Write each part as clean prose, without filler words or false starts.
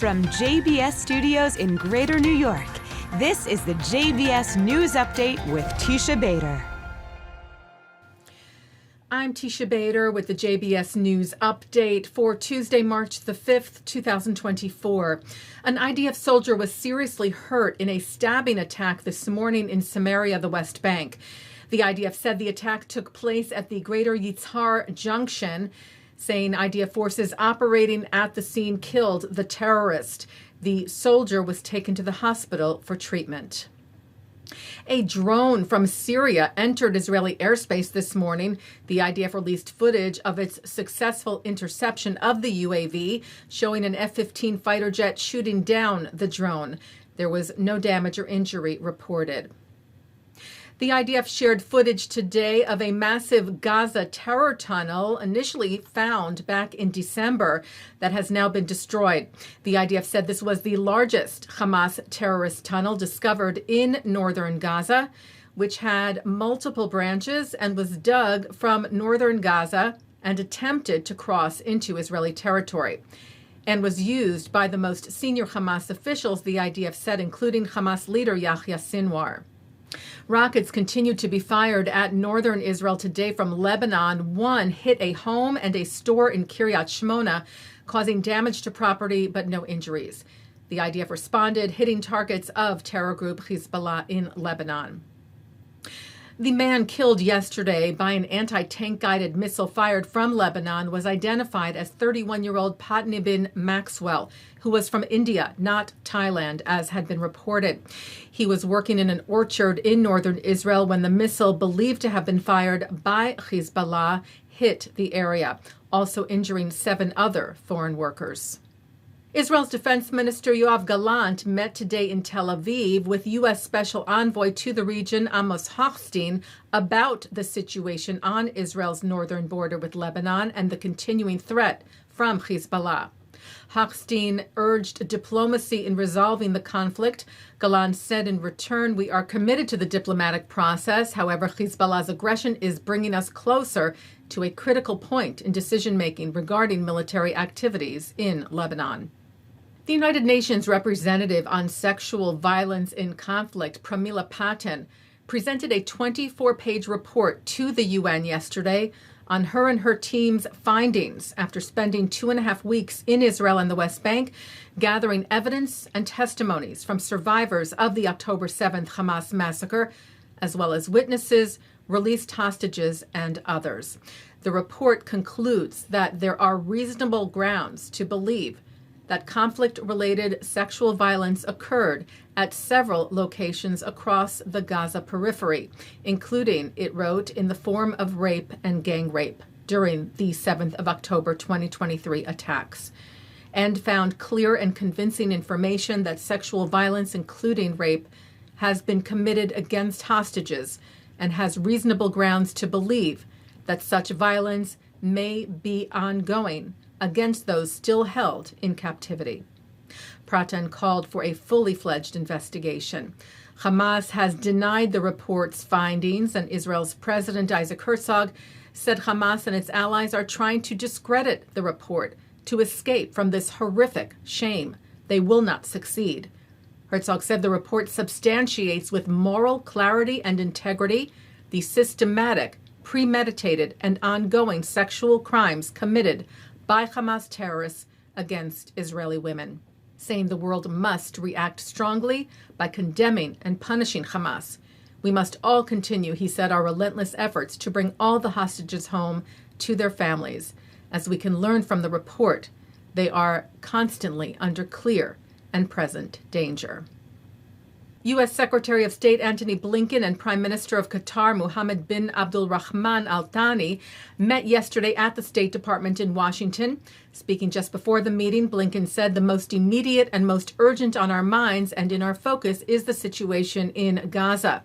From JBS Studios in Greater New York, this is the JBS News Update with Teisha Bader. I'm Teisha Bader with the JBS News Update for Tuesday, March the 5th, 2024. An IDF soldier was seriously hurt in a stabbing attack this morning in Samaria, the West Bank. The IDF said the attack took place at the Greater Yitzhar Junction, saying IDF forces operating at the scene killed the terrorist. The soldier was taken to the hospital for treatment. A drone from Syria entered Israeli airspace this morning. The IDF released footage of its successful interception of the UAV, showing an F-15 fighter jet shooting down the drone. There was no damage or injury reported. The IDF shared footage today of a massive Gaza terror tunnel initially found back in December that has now been destroyed. The IDF said this was the largest Hamas terrorist tunnel discovered in northern Gaza, which had multiple branches and was dug from northern Gaza and attempted to cross into Israeli territory, and was used by the most senior Hamas officials, the IDF said, including Hamas leader Yahya Sinwar. Rockets continued to be fired at northern Israel today from Lebanon. One hit a home and a store in Kiryat Shmona, causing damage to property but no injuries. The IDF responded, hitting targets of terror group Hezbollah in Lebanon. The man killed yesterday by an anti-tank guided missile fired from Lebanon was identified as 31-year-old Patni bin Maxwell, who was from India, not Thailand, as had been reported. He was working in an orchard in northern Israel when the missile, believed to have been fired by Hezbollah, hit the area, also injuring 7 other foreign workers. Israel's Defense Minister Yoav Gallant met today in Tel Aviv with U.S. Special Envoy to the region Amos Hochstein about the situation on Israel's northern border with Lebanon and the continuing threat from Hezbollah. Hochstein urged diplomacy in resolving the conflict. Gallant said in return, "We are committed to the diplomatic process. However, Hezbollah's aggression is bringing us closer to a critical point in decision-making regarding military activities in Lebanon." The United Nations representative on sexual violence in conflict, Pramila Patten, presented a 24-page report to the UN yesterday on her and her team's findings after spending 2.5 weeks in Israel and the West Bank, gathering evidence and testimonies from survivors of the October 7th Hamas massacre, as well as witnesses, released hostages, and others. The report concludes that there are reasonable grounds to believe that conflict-related sexual violence occurred at several locations across the Gaza periphery, including, it wrote, in the form of rape and gang rape during the 7th of October 2023 attacks, and found clear and convincing information that sexual violence, including rape, has been committed against hostages and has reasonable grounds to believe that such violence may be ongoing against those still held in captivity. Praten called for a fully fledged investigation. Hamas has denied the report's findings, and Israel's President Isaac Herzog said Hamas and its allies are trying to discredit the report to escape from this horrific shame. They will not succeed. Herzog said the report substantiates with moral clarity and integrity the systematic, premeditated, and ongoing sexual crimes committed by Hamas terrorists against Israeli women, saying the world must react strongly by condemning and punishing Hamas. We must all continue, he said, our relentless efforts to bring all the hostages home to their families. As we can learn from the report, they are constantly under clear and present danger. U.S. Secretary of State Antony Blinken and Prime Minister of Qatar Mohammed bin Abdulrahman Al Thani met yesterday at the State Department in Washington. Speaking just before the meeting, Blinken said the most immediate and most urgent on our minds and in our focus is the situation in Gaza.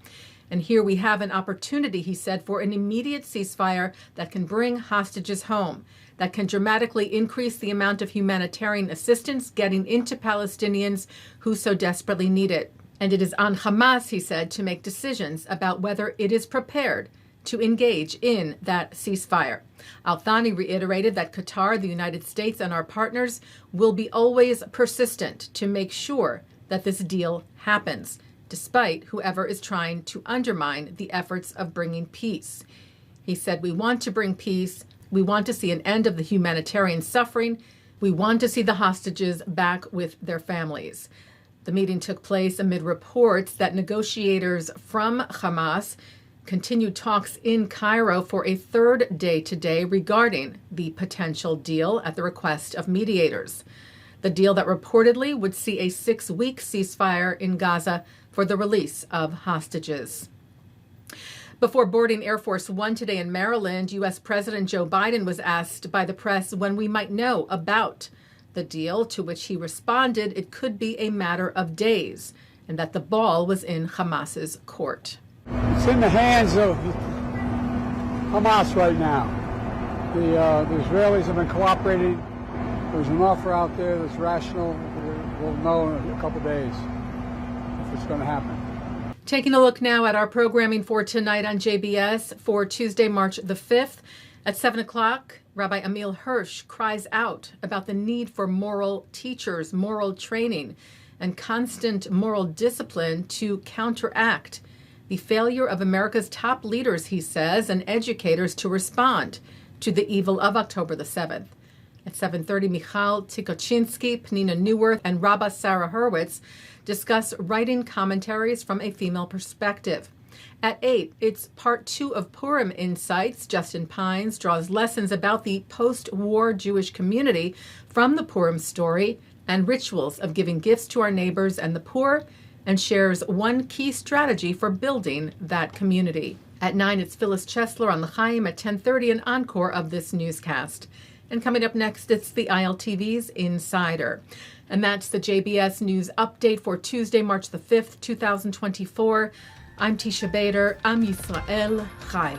And here we have an opportunity, he said, for an immediate ceasefire that can bring hostages home, that can dramatically increase the amount of humanitarian assistance getting into Palestinians who so desperately need it. And it is on Hamas, he said, to make decisions about whether it is prepared to engage in that ceasefire. Al-Thani reiterated that Qatar, the United States, and our partners will be always persistent to make sure that this deal happens, despite whoever is trying to undermine the efforts of bringing peace. He said, "We want to bring peace. We want to see an end of the humanitarian suffering. We want to see the hostages back with their families." The meeting took place amid reports that negotiators from Hamas continued talks in Cairo for a third day today regarding the potential deal at the request of mediators. The deal that reportedly would see a 6-week ceasefire in Gaza for the release of hostages. Before boarding Air Force One today in Maryland, U.S. President Joe Biden was asked by the press when we might know about the deal, to which he responded it could be a matter of days and that the ball was in Hamas's court. It's in the hands of Hamas right now. The Israelis have been cooperating. There's an offer out there that's rational. We'll know in a couple days if it's going to happen. Taking a look now at our programming for tonight on JBS for Tuesday, March the 5th. At 7 o'clock, Rabbi Ammiel Hirsch cries out about the need for moral teachers, moral training, and constant moral discipline to counteract the failure of America's top leaders, he says, and educators to respond to the evil of October the 7th. At 7:30, Michal Tikochinsky, Pnina Neuwirth, and Rabbi Sarah Hurwitz discuss writing commentaries from a female perspective. At 8, it's part 2 of Purim Insights. Justin Pines draws lessons about the post-war Jewish community from the Purim story and rituals of giving gifts to our neighbors and the poor, and shares one key strategy for building that community. At 9, it's Phyllis Chesler on the Chaim. At 10:30, an encore of this newscast. And coming up next, it's the ILTV's Insider. And that's the JBS News Update for Tuesday, March the 5th, 2024. I'm Teisha Bader. Am Yisrael Chai.